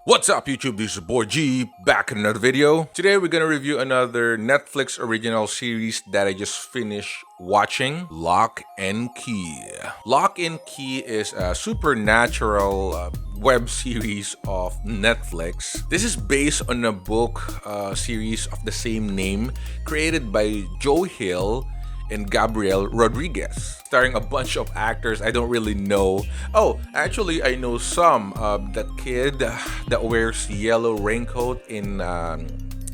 What's up YouTube, this is Boy G, back in another video. Today we're gonna review another Netflix original series that I just finished watching, Locke and Key. Locke and Key is a supernatural web series of Netflix. This is based on a book series of the same name created by Joe Hill and Gabriel Rodriguez, starring a bunch of actors I don't really know. Oh, actually, I know some. That kid that wears yellow raincoat in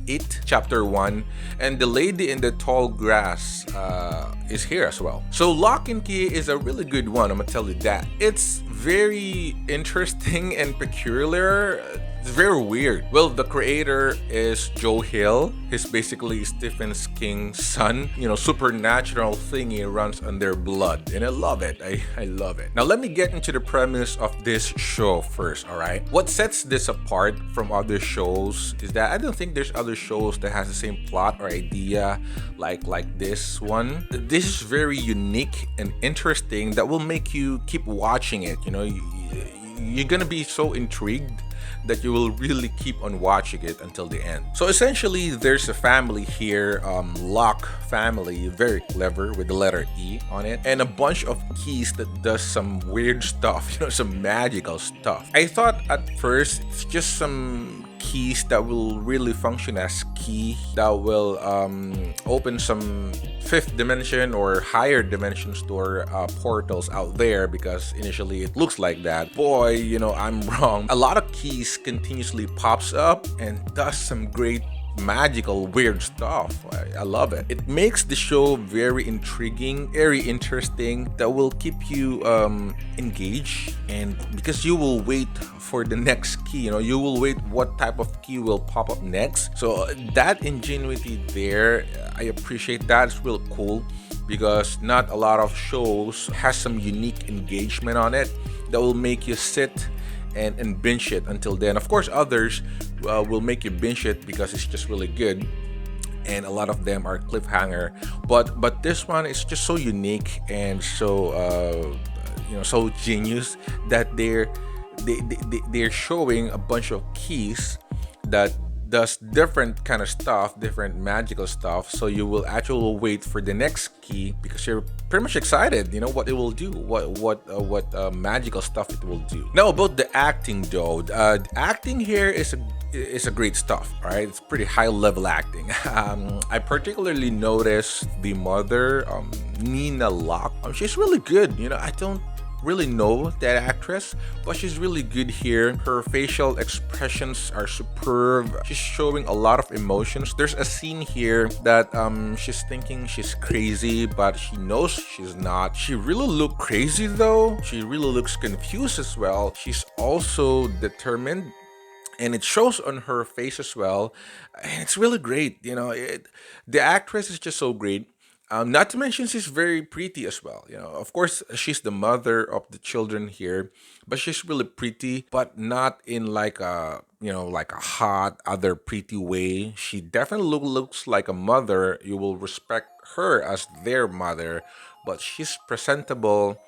It Chapter 1, and the lady in the tall grass is here as well. So Locke and Key is a really good one, I'm gonna tell you that. It's very interesting and peculiar. It's very weird. Well, the creator is Joe Hill. He's basically Stephen King's son. You know, supernatural thingy runs on their blood. And I love it. I love it. Now, let me get into the premise of this show first, all right? What sets this apart from other shows is that I don't think there's other shows that has the same plot or idea like this one. This is very unique and interesting that will make you keep watching it. You know, you're gonna be so intrigued that you will really keep on watching it until the end. So essentially, there's a family here, Locke family, very clever with the letter E on it, and a bunch of keys that does some weird stuff, you know, some magical stuff. I thought at first it's just some keys that will really function as key that will open some fifth dimension or higher dimension store portals out there, because initially it looks like that. Boy, you know, I'm wrong. A lot of keys continuously pops up and does some great magical weird stuff. I love it. It makes the show very intriguing, very interesting, that will keep you engaged, and because you will wait for the next key, you know, you will wait what type of key will pop up next. So that ingenuity there, I appreciate that. It's real cool, because not a lot of shows has some unique engagement on it that will make you sit and binge it until then. Of course, others will make you binge it because it's just really good, and a lot of them are cliffhanger. But this one is just so unique and so so genius that they're showing a bunch of keys that does different kind of stuff, different magical stuff. So you will actually wait for the next key because you're pretty much excited, you know, what it will do, what magical stuff it will do. Now about the acting though, the acting here is a great stuff, right? It's pretty high level acting. I particularly noticed the mother, Nina Locke. She's really good. You know, I don't really know that actress, but she's really good here. Her facial expressions are superb. She's showing a lot of emotions. There's a scene here that she's thinking she's crazy, but she knows she's not. She really looks crazy though. She really looks confused as well. She's also determined, and it shows on her face as well, and it's really great. You know, the actress is just so great. Not to mention she's very pretty as well. You know, of course she's the mother of the children here, but she's really pretty, but not in like a like a hot other pretty way. She definitely looks like a mother. You will respect her as their mother, but she's presentable,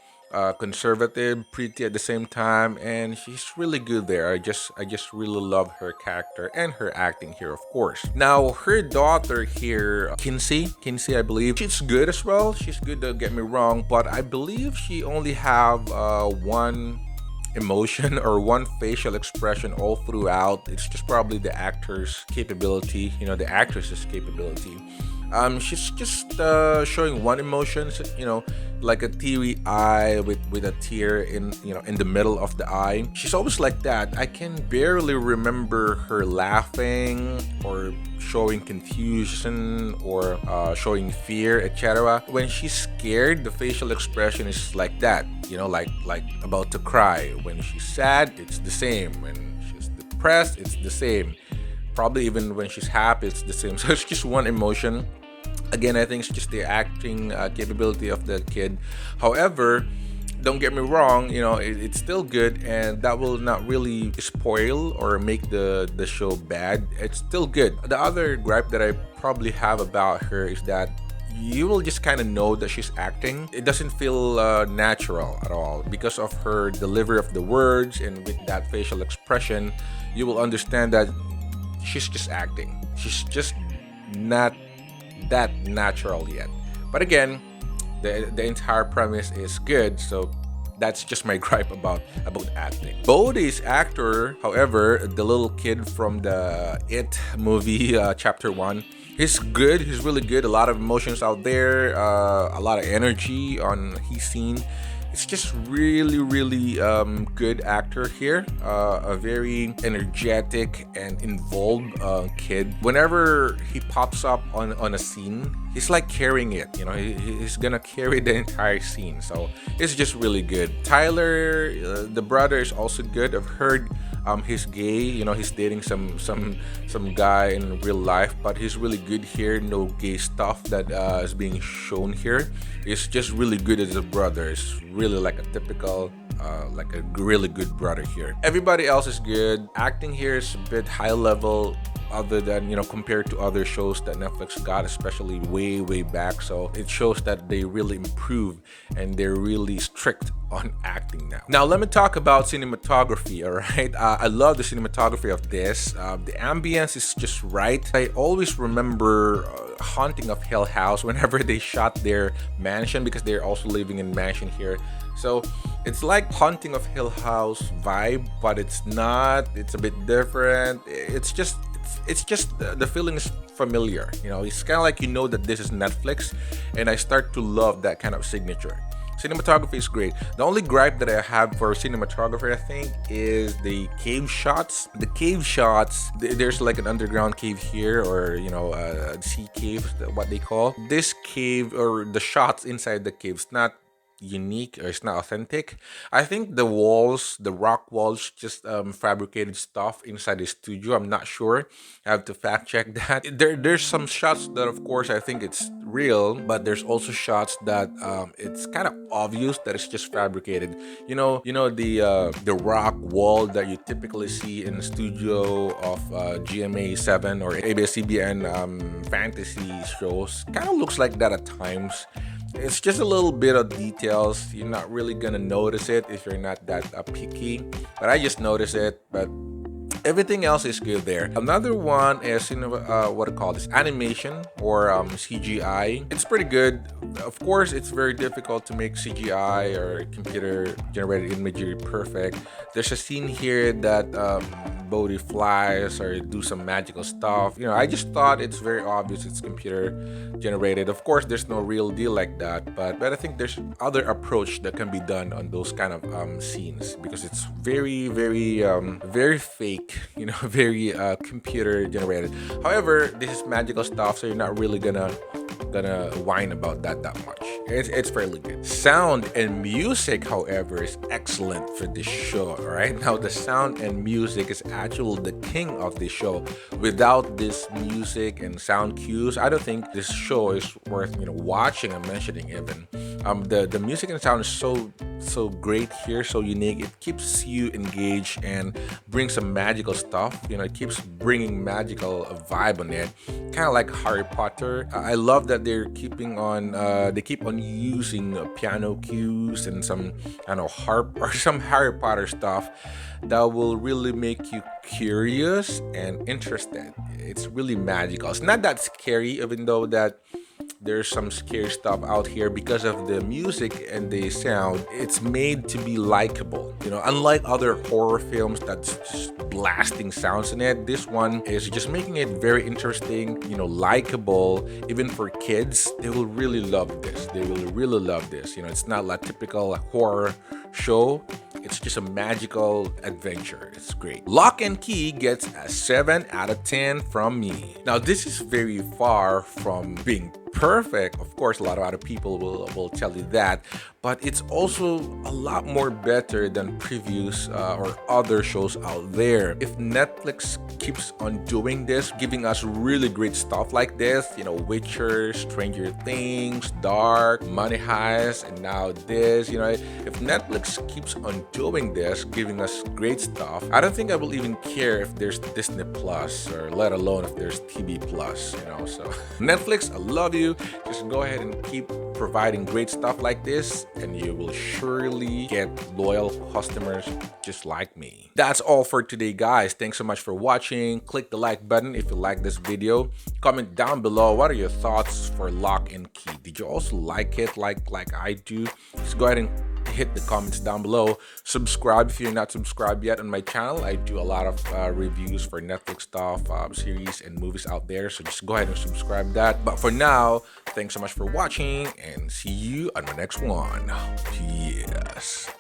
conservative, pretty at the same time, and she's really good there. I just really love her character and her acting here, of course. Now her daughter here, Kinsey, I believe she's good as well. She's good, don't get me wrong, but I believe she only have one emotion or one facial expression all throughout. It's just probably the actor's capability, you know, the actress's capability. She's just showing one emotion, you know, like a teary eye with a tear in the middle of the eye. She's always like that. I can barely remember her laughing or showing confusion or showing fear, etc. When she's scared, the facial expression is like that, you know, like about to cry. When she's sad, it's the same. When she's depressed, it's the same. Probably even when she's happy, it's the same. So it's just one emotion. Again, I think it's just the acting capability of the kid. However, don't get me wrong, you know, it's still good, and that will not really spoil or make the show bad. It's still good. The other gripe that I probably have about her is that you will just kind of know that she's acting. It doesn't feel natural at all because of her delivery of the words, and with that facial expression, you will understand that she's just acting. She's just not that natural yet. But again, the entire premise is good, so that's just my gripe about acting. Bodhi's actor, however, the little kid from the It movie, chapter 1, he's good. He's really good. A lot of emotions out there, a lot of energy on his scene. It's just really, really good actor here. A very energetic and involved kid. Whenever he pops up on a scene, he's like carrying it. You know, he's gonna carry the entire scene. So it's just really good. Tyler, the brother, is also good. I've heard he's gay. You know, he's dating some guy in real life, but he's really good here. No gay stuff that is being shown here. He's just really good as a brother. It's really like a typical, like a really good brother here. Everybody else is good. Acting here is a bit high level, other than, you know, compared to other shows that Netflix got, especially way back. So it shows that they really improve and they're really strict on acting now. Now let me talk about cinematography. All right, I love the cinematography of this. The ambience is just right. I always remember Haunting of Hill House whenever they shot their mansion, because they're also living in mansion here. So it's like Haunting of Hill House vibe, but it's not. It's a bit different. It's just the feeling is familiar. You know, it's kind of like, you know, that this is Netflix, and I start to love that kind of signature. Cinematography is great. The only gripe that I have for cinematography, I think, is the cave shots. The cave shots, there's like an underground cave here, or, you know, a sea cave, what they call. This cave, or the shots inside the cave, is not unique, or it's not authentic. I think the walls, the rock walls, just fabricated stuff inside the studio. I'm not sure. I have to fact check that. There's some shots that, of course, I think it's real, but there's also shots that it's kind of obvious that it's just fabricated. You know the rock wall that you typically see in the studio of GMA 7 or ABS-CBN fantasy shows. Kind of looks like that at times. It's just a little bit of details. You're not really gonna notice it if you're not that picky, but I just notice it. But everything else is good there. Another one is, you know, what I call this, animation, or CGI. It's pretty good. Of course, it's very difficult to make CGI or computer generated imagery perfect. There's a scene here that Bodhi flies or do some magical stuff. You know, I just thought it's very obvious it's computer generated. Of course, there's no real deal like that, but I think there's other approach that can be done on those kind of scenes, because it's very fake, you know, very computer generated. However, this is magical stuff, so you're not really gonna whine about that much. It's fairly good. Sound and music, however, is excellent for this show. All right, now the sound and music is actually the king of this show. Without this music and sound cues, I don't think this show is worth, you know, watching and mentioning even. The music and sound is so great here, so unique. It keeps you engaged and brings some magical stuff. You know, it keeps bringing magical vibe on it, kind of like Harry Potter. I love that they keep on using piano cues and some, I don't know, harp or some Harry Potter stuff that will really make you curious and interested. It's really magical. It's not that scary, even though that there's some scary stuff out here. Because of the music and the sound, it's made to be likable. You know, unlike other horror films that's just blasting sounds in it, this one is just making it very interesting, you know, likable. Even for kids, they will really love this. They will really love this. You know, it's not like typical horror show. It's just a magical adventure. It's great. Locke and Key gets a 7 out of 10 from me. Now, this is very far from being perfect. Of course, a lot of other people will tell you that, but it's also a lot more better than previous or other shows out there. If Netflix keeps on doing this, giving us really great stuff like this, you know, Witcher, Stranger Things, Dark, Money Heist, and now this, you know, if Netflix keeps on doing this, giving us great stuff, I don't think I will even care if there's Disney Plus, or let alone if there's TV Plus, you know. So Netflix, I love you. you. Just go ahead and keep providing great stuff like this, and you will surely get loyal customers just like me. That's all for today, guys. Thanks so much for watching. Click the like button if you like this video. Comment down below, what are your thoughts for Locke and Key? Did you also like it like I do? Just go ahead and hit the comments down below. Subscribe if you're not subscribed yet on my channel. I do a lot of reviews for Netflix stuff, series and movies out there, so just go ahead and subscribe that. But for now, thanks so much for watching, and see you on the next one. Peace.